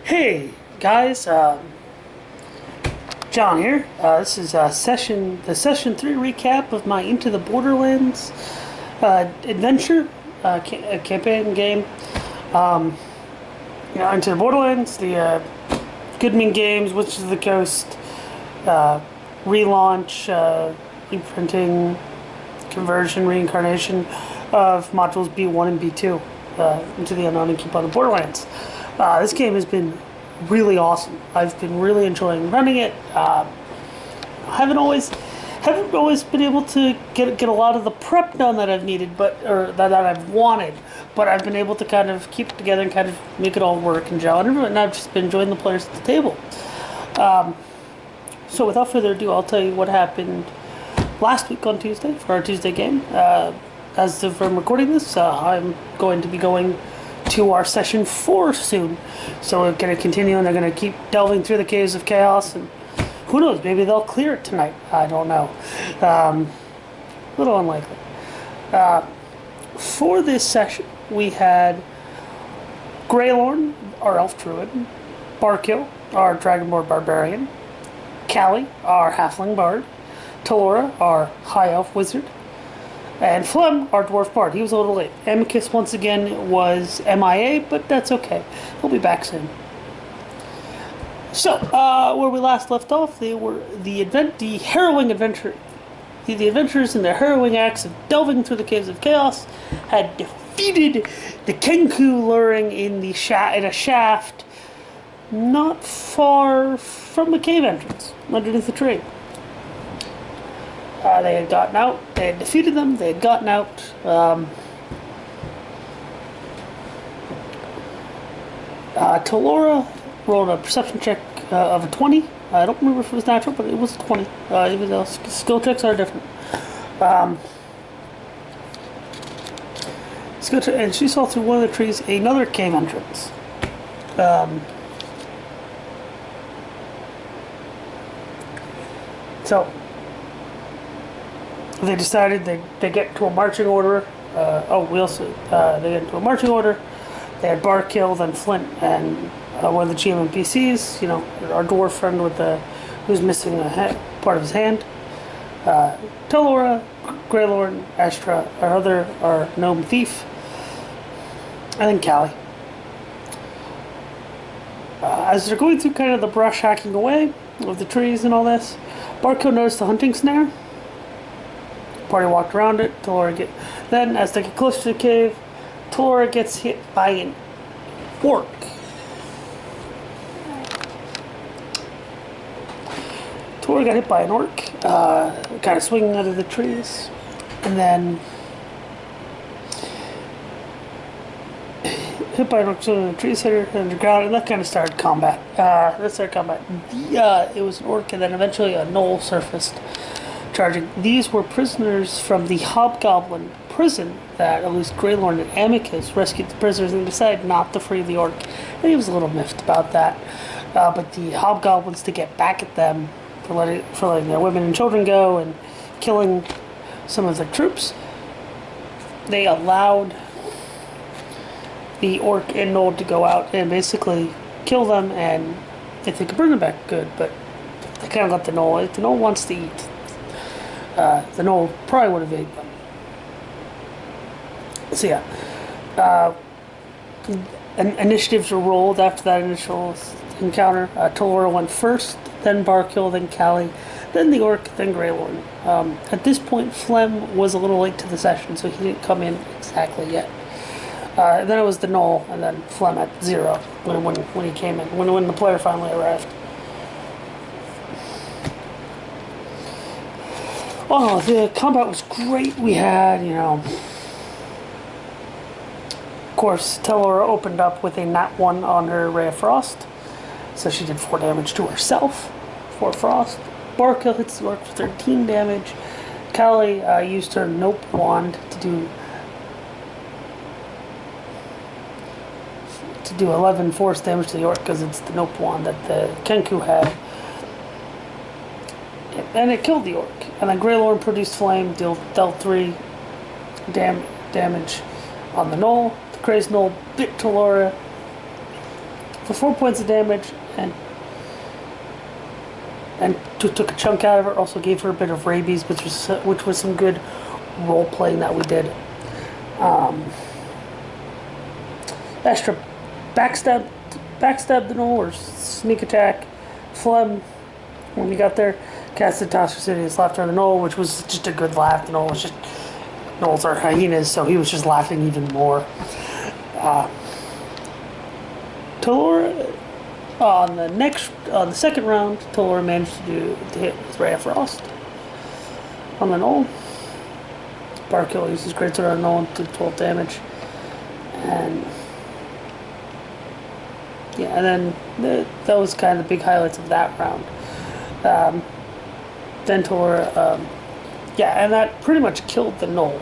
Hey guys, John here. This is the session 3 recap of my Into the Borderlands adventure campaign game. Into the Borderlands, the Goodman Games, Witches of the Coast relaunch, reprinting, conversion, reincarnation of modules B1 and B2 Into the Unknown and Keep on the Borderlands. This game has been really awesome. I've been really enjoying running it. Haven't always been able to get a lot of the prep done that I've needed, or that I've wanted. But I've been able to kind of keep it together and kind of make it all work and gel. And I've just been enjoying the players at the table. So without further ado, I'll tell you what happened last week on Tuesday for our Tuesday game. As of I'm recording this, I'm going to be going to our session 4 soon, so we're going to continue, and they're going to keep delving through the caves of chaos, and who knows, maybe they'll clear it tonight. I don't know. A little unlikely. For this session, we had Greylorn, our elf druid, Barkill, our dragonborn barbarian, Callie, our halfling bard, Talora, our high elf wizard, and Flem, our dwarf bard. He was a little late. Amicus, once again, was MIA, but that's okay. He'll be back soon. So, where we last left off, they were the harrowing adventure. The adventurers in their harrowing acts of delving through the caves of chaos had defeated the Kenku luring in a shaft not far from the cave entrance, underneath the tree. They had gotten out, they had defeated them, they had gotten out. Talora rolled a perception check of a 20. I don't remember if it was natural, but it was 20. Even though skill checks are different. And she saw through one of the trees another cave entrance. So they decided they get to a marching order. They get into a marching order. They had Barkill, then Flint, and one of the GM NPCs. Our dwarf friend who's missing part of his hand. Talora, Greylorn, Astra, our gnome thief, and then Callie. As they're going through kind of the brush, hacking away of the trees and all this, Barkill noticed a hunting snare. Party walked around it. Then, as they get close to the cave, Talora gets hit by an orc. Talora got hit by an orc, kind of swinging out of the trees, and then hit by an orc swinging out of the trees, hit her underground, and that kind of started combat. It was an orc, and then eventually a gnoll surfaced. Charging. These were prisoners from the Hobgoblin prison that at least Greylorn and Amicus rescued the prisoners and decided not to free the orc. And he was a little miffed about that. But the Hobgoblins, to get back at them for letting their women and children go and killing some of their troops, they allowed the orc and gnoll to go out and basically kill them, and if they could bring them back, good. But they kind of let the gnoll. If the gnoll wants to eat, the gnoll probably would have ate them. So yeah, initiatives were rolled after that initial encounter. Talora went first, then Barkill, then Callie, then the orc, then Greylorn. At this point, Flem was a little late to the session, so he didn't come in exactly yet. Then it was the gnoll, and then Flem at 0 when he came in, when the player finally arrived. Oh, the combat was great. We had, of course, Talora opened up with a nat 1 on her Ray of Frost, so she did 4 damage to herself, 4 frost. Barkill hits the orc for 13 damage. Callie used her Nope wand to do 11 force damage to the orc, because it's the Nope wand that the Kenku had. And it killed the orc. And then Greylorn produced flame, dealt 3 damage on the gnoll. The crazed gnoll bit Talora for 4 points of damage, and took a chunk out of her. Also gave her a bit of rabies, which was some good role playing that we did. Extra backstab the Knoll, or sneak attack. Phlegm, when we got there, casted Toxicity laughter on the Knoll, which was just a good laugh. The Knoll was just, Knolls are hyenas, so he was just laughing even more. Talora, on the second round, Talora managed to hit with Ray of Frost on the Knoll. Barkill uses Greatsword on the Knoll and did 12 damage. And yeah, and then that was kind of the big highlights of that round. Then Talora, yeah, and that pretty much killed the Knoll.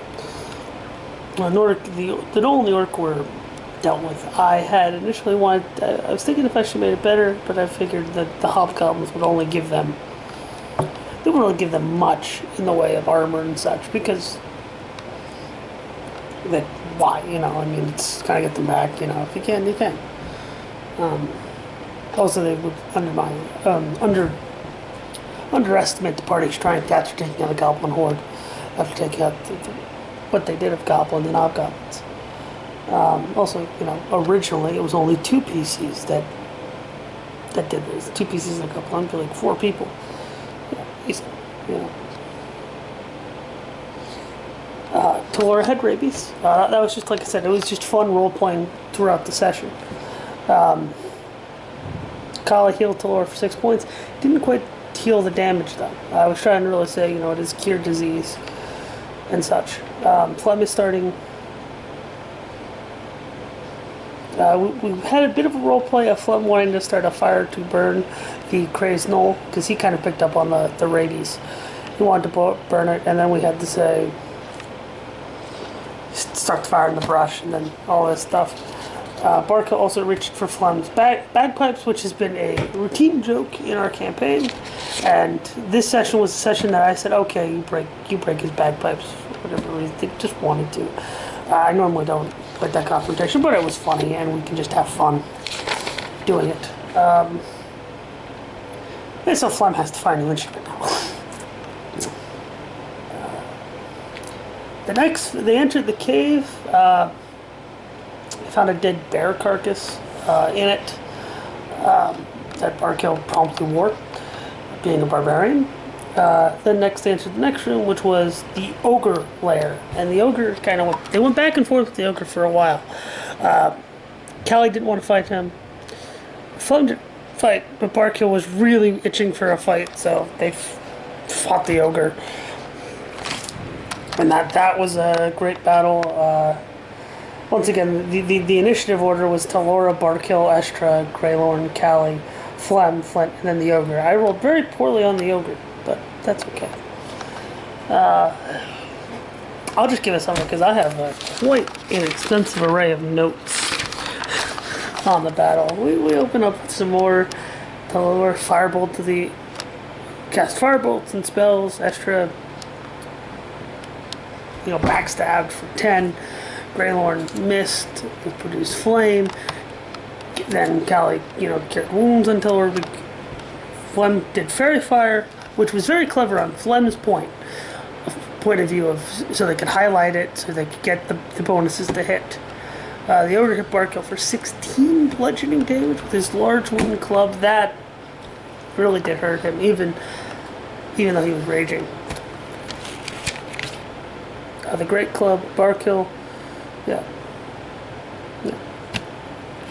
The Knoll and the Orc were dealt with. I had initially wanted, I was thinking if I should have made it better, but I figured that the Hobgoblins would only give them, they wouldn't really give them much in the way of armor and such, because that, why, you know, I mean, it's kind of get them back, you know, if you can, you can. Also, they would underestimate the party's strength after taking out a Goblin Horde, after taking out what they did of Goblin and Hobgoblins. Also, you know, originally it was only 2 PCs that did this. 2 PCs in a Goblin for like 4 people. Yeah, easily, you know. Talora had rabies. That was just, like I said, it was just fun role-playing throughout the session. Kali healed Talora for 6 points. Didn't quite heal the damage, though. I was trying to really say, you know, it is cure disease and such. Phlegm is starting. We had a bit of a roleplay of Phlegm wanting to start a fire to burn the crazed Knoll, because he kind of picked up on the rabies. He wanted to burn it, and then we had to say, start the fire in the brush, and then all this stuff. Barca also reached for Phlegm's bagpipes, which has been a routine joke in our campaign. And this session was a session that I said, okay, you break his bagpipes, for whatever reason. They just wanted to. I normally don't like that confrontation, but it was funny, and we can just have fun doing it. And so Phlegm has to find a new instrument now. They entered the cave. They found a dead bear carcass in it that Barkill promptly wore, being a barbarian. Then next they entered the next room, which was the ogre lair, and the ogre kind of went back and forth with the ogre for a while. Callie didn't want to fight him. Phlegm didn't fight, but Barkill was really itching for a fight, so they fought the ogre. And that was a great battle. Once again, the initiative order was Talora, Barkill, Estra, Greylorn, Callie, Phlegm, Flint, and then the ogre. I rolled very poorly on the ogre, but that's okay. I'll just give it something, because I have quite an extensive array of notes on the battle. We open up with some more. Talora, Firebolt to the... Cast Firebolts and spells. Estra, you know, backstabbed for 10. Greylorn missed, produced flame. Then Callie, you know, cured wounds until Phlegm did Fairy Fire, which was very clever on Phlegm's point of view of, so they could highlight it, so they could get the bonuses to hit. The ogre hit Barkill for 16 bludgeoning damage with his large wooden club. That really did hurt him, even though he was raging. The great club, Barkill. Yeah.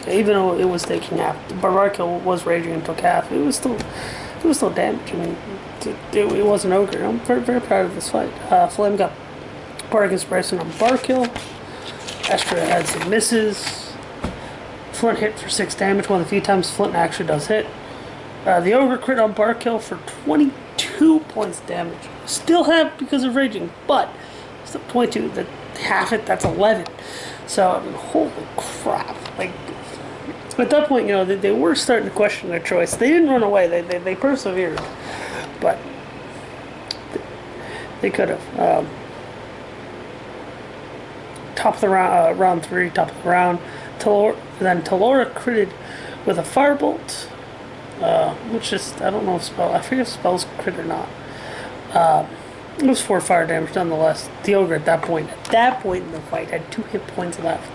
Even though it was taking half, Barkill was raging and took half. It was still damage. I mean, it was an ogre. I'm very, very proud of this fight. Phlegm got Bark Inspiration on Barkill. Estra had some misses. Flint hit for 6 damage, one of the few times Flint actually does hit. The ogre crit on Barkill for 22 points damage. Still have because of raging, but still 22. That half it, that's 11. So I mean, holy crap! Like at that point, you know, they were starting to question their choice. They didn't run away. They persevered, but they could have. Top of the round, round 3, top of the round. Talora critted with a firebolt, which is, I don't know if I forget if spells crit or not. It was 4 fire damage nonetheless. The ogre at that point in the fight, had 2 hit points left.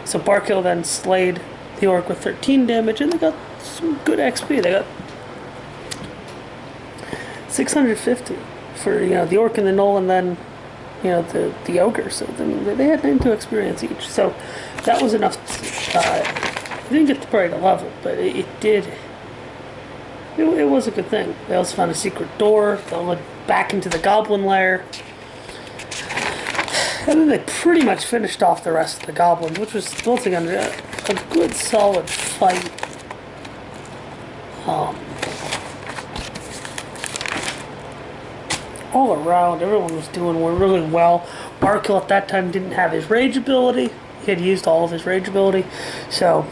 So Barkill then slayed the orc with 13 damage, and they got some good XP. They got 650 for the orc and the gnoll, and then the ogre. So then they had 92 experience each. So that was enough. They didn't get to probably the level, but it did. It was a good thing. They also found a secret door that led back into the goblin lair. And then they pretty much finished off the rest of the goblins, which was once again a good solid fight. All around, everyone was doing really well. Barkill at that time didn't have his rage ability. He had used all of his rage ability, so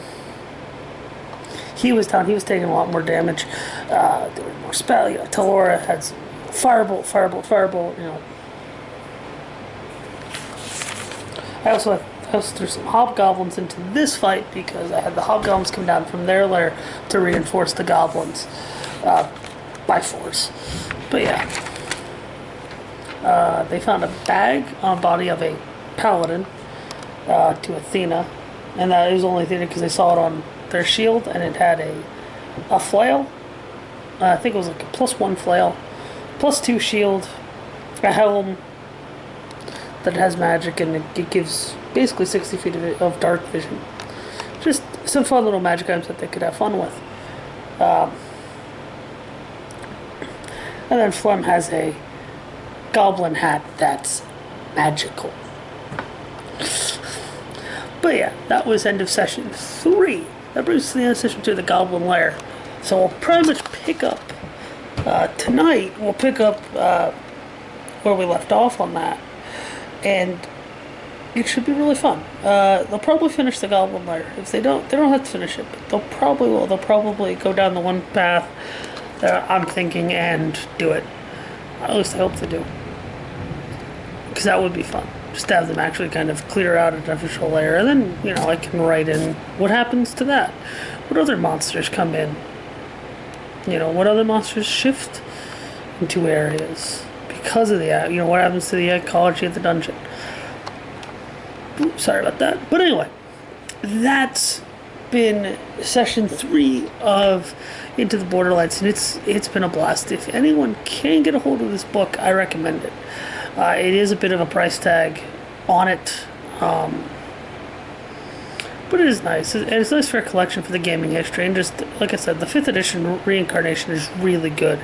he was down. He was taking a lot more damage. There were more spells. Talora had some firebolt. I also threw some hobgoblins into this fight because I had the hobgoblins come down from their lair to reinforce the goblins by force. But yeah, they found a bag on the body of a paladin to Athena, and that was only Athena because they saw it on their shield, and it had a flail. I think it was like a +1 flail, +2 shield, a helm that has magic, and it gives basically 60 feet of dark vision. Just some fun little magic items that they could have fun with. And then Flem has a goblin hat that's magical. But yeah, that was end of session 3. That brings us to the end of session 2 of the Goblin Lair. So we'll pretty much pick up tonight. We'll pick up where we left off on that, and it should be really fun. They'll probably finish the Goblin Lair. If they don't have to finish it, but they'll probably will. They'll probably go down the one path that I'm thinking and do it. At least I hope they do, because that would be fun. Just to have them actually kind of clear out an official layer, and then, I can write in what happens to that. What other monsters come in? What other monsters shift into areas because of the, what happens to the ecology of the dungeon. Oops, sorry about that. But anyway, that's been session 3 of Into the Borderlands, and it's been a blast. If anyone can get a hold of this book, I recommend it. It is a bit of a price tag on it, but it is nice. And it's nice for a collection for the gaming history. And just, like I said, the 5th edition reincarnation is really good.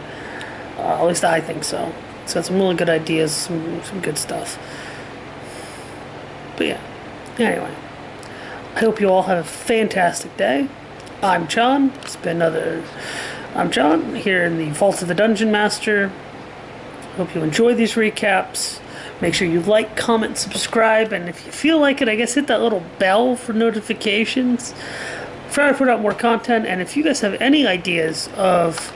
At least I think so. It's got some really good ideas, some good stuff. But yeah, anyway, I hope you all have a fantastic day. I'm John. I'm John, here in the Vault of the Dungeon Master. Hope you enjoy these recaps. Make sure you like, comment, subscribe, and if you feel like it, I guess hit that little bell for notifications. Try to put out more content, and if you guys have any ideas of...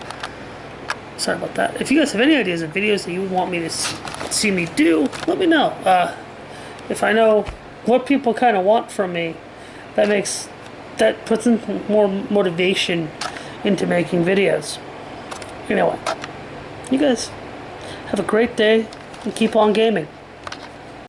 Sorry about that. If you guys have any ideas of videos that you want me to see me do, let me know. If I know what people kind of want from me, that puts in more motivation into making videos. Anyway, you guys have a great day and keep on gaming.